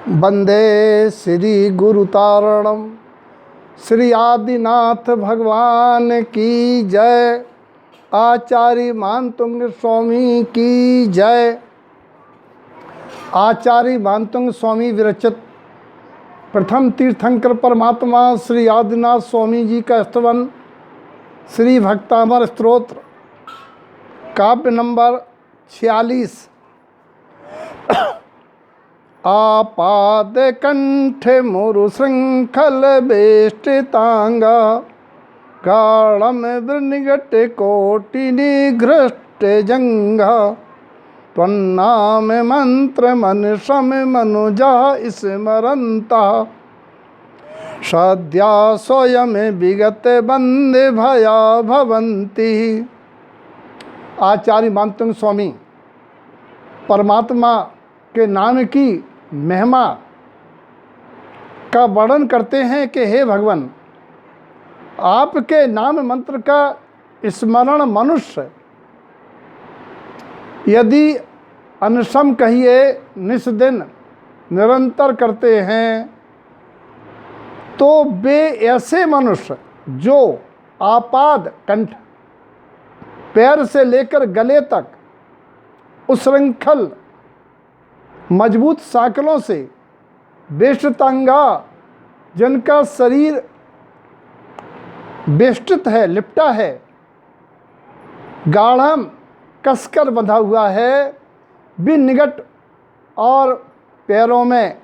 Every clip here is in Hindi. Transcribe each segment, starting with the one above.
वंदे श्री गुरुतारणम। श्री आदिनाथ भगवान की जय। आचार्य मानतुंग स्वामी की जय। आचार्य मानतुंग स्वामी विरचित प्रथम तीर्थंकर परमात्मा श्री आदिनाथ स्वामी जी का स्तवन श्री भक्तामर स्तोत्र काव्य नंबर 46। आपाद कंठ मुरु श्रृंखल बेष्टितांगा गाढ़म वृनिगट कोटि निघृष्ट जंगा त्वन्नाम मंत्र मन श्रम मनुजा स्मरंता सद्या स्वयं विगत बंद भया भवंती। आचार्य मानतुंग स्वामी परमात्मा के नाम की महिमा का वर्णन करते हैं कि हे भगवान, आपके नाम मंत्र का स्मरण मनुष्य यदि अनशम कहिए निस्दिन निरंतर करते हैं तो वे ऐसे मनुष्य जो आपाद कंठ पैर से लेकर गले तक उस श्रृंखल मजबूत सांकलों से बेष्टितांगा जिनका शरीर बेष्टित है, लिपटा है, गाढ़म कसकर बंधा हुआ है, विनिगट और पैरों में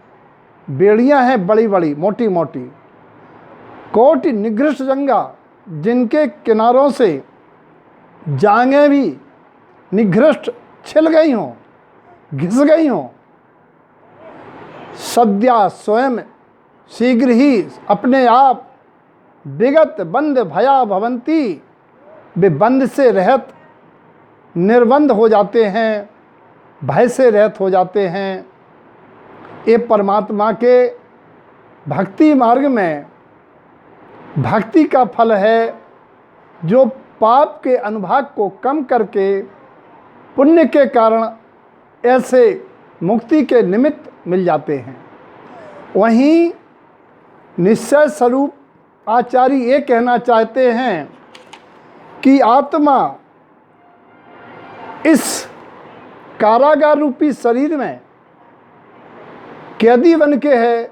बेड़ियां हैं बड़ी बड़ी मोटी मोटी, कोटि निघृष्ट जंगा जिनके किनारों से जांघें भी निघृष्ट छिल गई हों, घिस गई हों, सद्या स्वयं शीघ्र ही अपने आप विगत बंद भया भवंती, वे बंद से रहत निर्बंध हो जाते हैं, भय से रहत हो जाते हैं। ये परमात्मा के भक्ति मार्ग में भक्ति का फल है, जो पाप के अनुभाग को कम करके पुण्य के कारण ऐसे मुक्ति के निमित्त मिल जाते हैं। वहीं निश्चय स्वरूप आचार्य ये कहना चाहते हैं कि आत्मा इस कारागार रूपी शरीर में कैदी बन के है,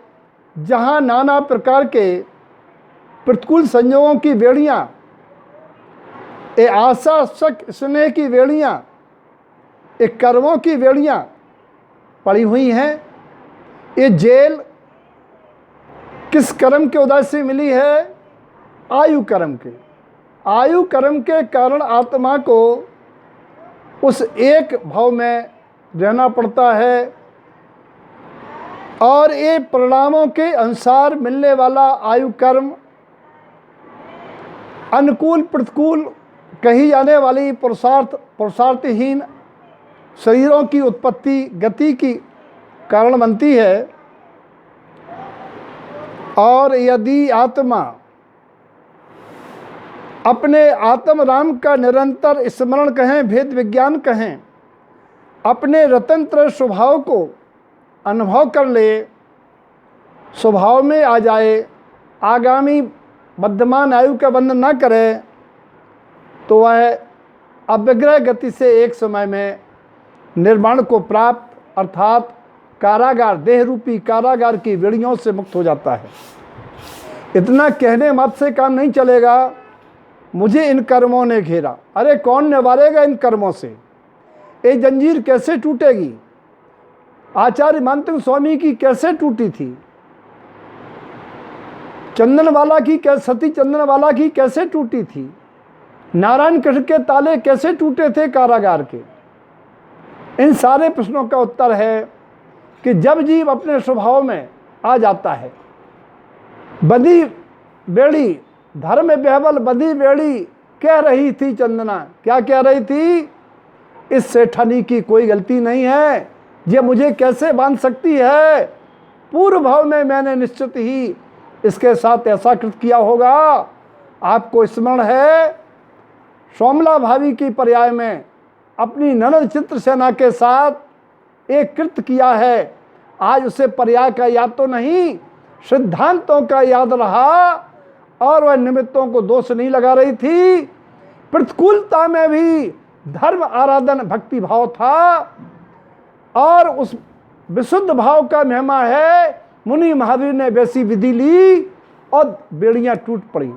जहाँ नाना प्रकार के प्रतिकूल संयोगों की बेड़ियाँ, ये आशा शक स्नेह की बेड़ियाँ, ये कर्मों की बेड़ियाँ पड़ी हुई हैं। ये जेल किस कर्म के उदय से मिली है? आयु कर्म के। आयु कर्म के कारण आत्मा को उस एक भाव में रहना पड़ता है और ये परिणामों के अनुसार मिलने वाला आयु कर्म अनुकूल प्रतिकूल कही जाने वाली पुरुषार्थहीन शरीरों की उत्पत्ति गति की कारण बनती है। और यदि आत्मा अपने आत्म राम का निरंतर स्मरण कहें, भेद विज्ञान कहें, अपने रतंत्र स्वभाव को अनुभव कर ले, स्वभाव में आ जाए, आगामी वर्धमान आयु का बंधन न करे, तो वह अव्यग्रह गति से एक समय में निर्वाण को प्राप्त अर्थात कारागार देह रूपी कारागार की बेड़ियों से मुक्त हो जाता है। इतना कहने मत से काम नहीं चलेगा, मुझे इन कर्मों ने घेरा। अरे कौन निवारेगा इन कर्मों से? ये जंजीर कैसे टूटेगी? आचार्य मानतुंग स्वामी की कैसे टूटी थी? चंदनवाला की सती चंदनवाला की कैसे टूटी थी? नारायण कृष्ण के ताले कैसे टूटे थे कारागार के? इन सारे प्रश्नों का उत्तर है कि जब जीव अपने स्वभाव में आ जाता है। बदी बेड़ी धर्म बेहबल बदी बेड़ी कह रही थी चंदना, क्या कह रही थी? इस सेठानी की कोई गलती नहीं है, ये मुझे कैसे बांध सकती है? पूर्व भाव में मैंने निश्चित ही इसके साथ ऐसा कृत किया होगा। आपको स्मरण है सोमला भावी की पर्याय में अपनी ननद चित्रसेना के साथ एक कृत किया है आज उसे पर्याय का याद तो नहीं, सिद्धांतों का याद रहा, और वह निमित्तों को दोष नहीं लगा रही थी। प्रतिकूलता में भी धर्म आराधन भक्ति भाव था, और उस विशुद्ध भाव का महिमा है। मुनि महावीर ने वैसी विधि ली और बेड़ियां टूट पड़ी।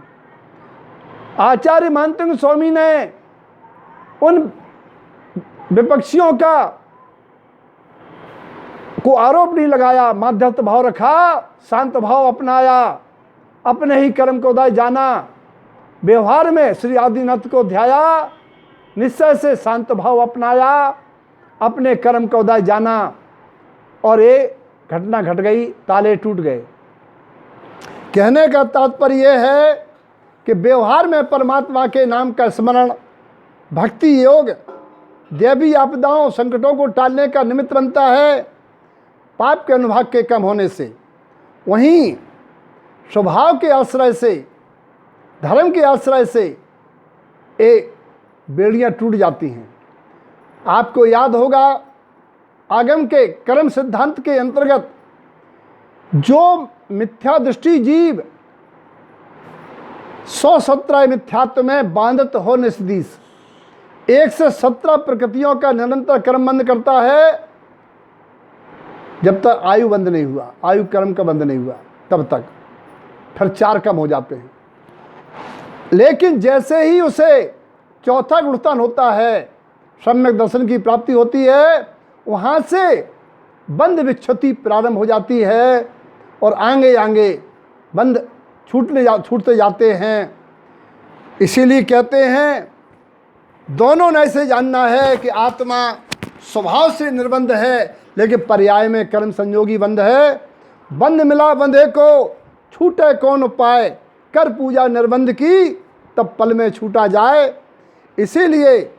आचार्य मानसिंह स्वामी ने उन विपक्षियों को आरोप नहीं लगाया, मध्यस्थ भाव रखा, शांत भाव अपनाया, अपने ही कर्म को उदय जाना, व्यवहार में श्री आदिनाथ को ध्याया, निश्चय से शांत भाव अपनाया, अपने कर्म का उदय जाना, और ये घटना घट गई, ताले टूट गए। कहने का तात्पर्य यह है कि व्यवहार में परमात्मा के नाम का स्मरण, भक्ति योग दैवी आपदाओं संकटों को टालने का निमित्त बनता है, पाप के अनुभाग के कम होने से। वहीं स्वभाव के आश्रय से, धर्म के आश्रय से ये बेड़ियां टूट जाती हैं। आपको याद होगा, आगम के कर्म सिद्धांत के अंतर्गत जो मिथ्या दृष्टि जीव 117 मिथ्यात्व में बांधत हो निस्दिश, 1 से 17 प्रकृतियों का निरंतर कर्म बंद करता है, जब तक आयु बंद नहीं हुआ, आयु कर्म का बंद नहीं हुआ तब तक, फिर 4 कम हो जाते हैं। लेकिन जैसे ही उसे चौथा गुणस्थान होता है, सम्यक दर्शन की प्राप्ति होती है, वहाँ से बंद विच्छुति प्रारंभ हो जाती है, और आगे आगे बंद छूटते जाते हैं। इसीलिए कहते हैं, दोनों ने ऐसे जानना है कि आत्मा स्वभाव से निर्बंध है, लेकिन पर्याय में कर्म संयोगी बंध है। बंध मिला बंधे को, छूटे कौन उपाय, कर पूजा निर्बंध की, तब पल में छूटा जाए। इसीलिए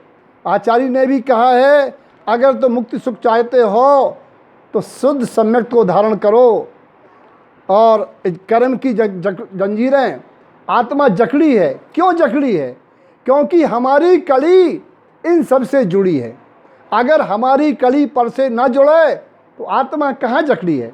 आचार्य ने भी कहा है, अगर तो मुक्ति सुख चाहते हो तो शुद्ध सम्यक को धारण करो, और कर्म की जंजीरें आत्मा जकड़ी है। क्यों जकड़ी है? क्योंकि हमारी कड़ी इन सब से जुड़ी है। अगर हमारी कड़ी पर से न जुड़े तो आत्मा कहाँ जकड़ी है?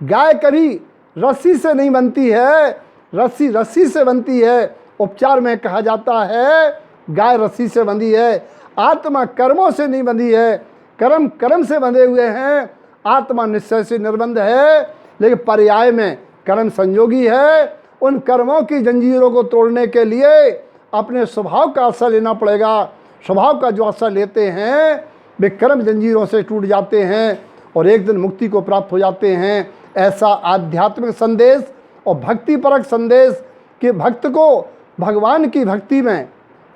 गाय कभी रस्सी से नहीं बनती है, रस्सी से बनती है। उपचार में कहा जाता है गाय रस्सी से बंधी है, आत्मा कर्मों से नहीं बंधी है, कर्म से बंधे हुए हैं। आत्मा निश्चय से निर्बंध है, लेकिन पर्याय में कर्म संयोगी है। उन कर्मों की जंजीरों को तोड़ने के लिए अपने स्वभाव का आश्रय लेना पड़ेगा। स्वभाव का जो आश्रय लेते हैं वे कर्म जंजीरों से टूट जाते हैं और एक दिन मुक्ति को प्राप्त हो जाते हैं। ऐसा आध्यात्मिक संदेश और भक्तिपरक संदेश कि भक्त को भगवान की भक्ति में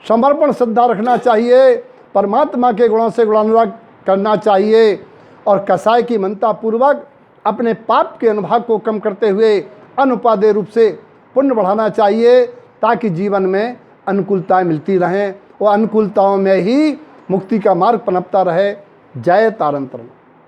समर्पण श्रद्धा रखना चाहिए, परमात्मा के गुणों से गुणानुराग करना चाहिए, और कसाय की मनता पूर्वक अपने पाप के अनुभाग को कम करते हुए अनुपादेय रूप से पुण्य बढ़ाना चाहिए, ताकि जीवन में अनुकूलताएं मिलती रहें और अनुकूलताओं में ही मुक्ति का मार्ग पनपता रहे। जय तारंतरण।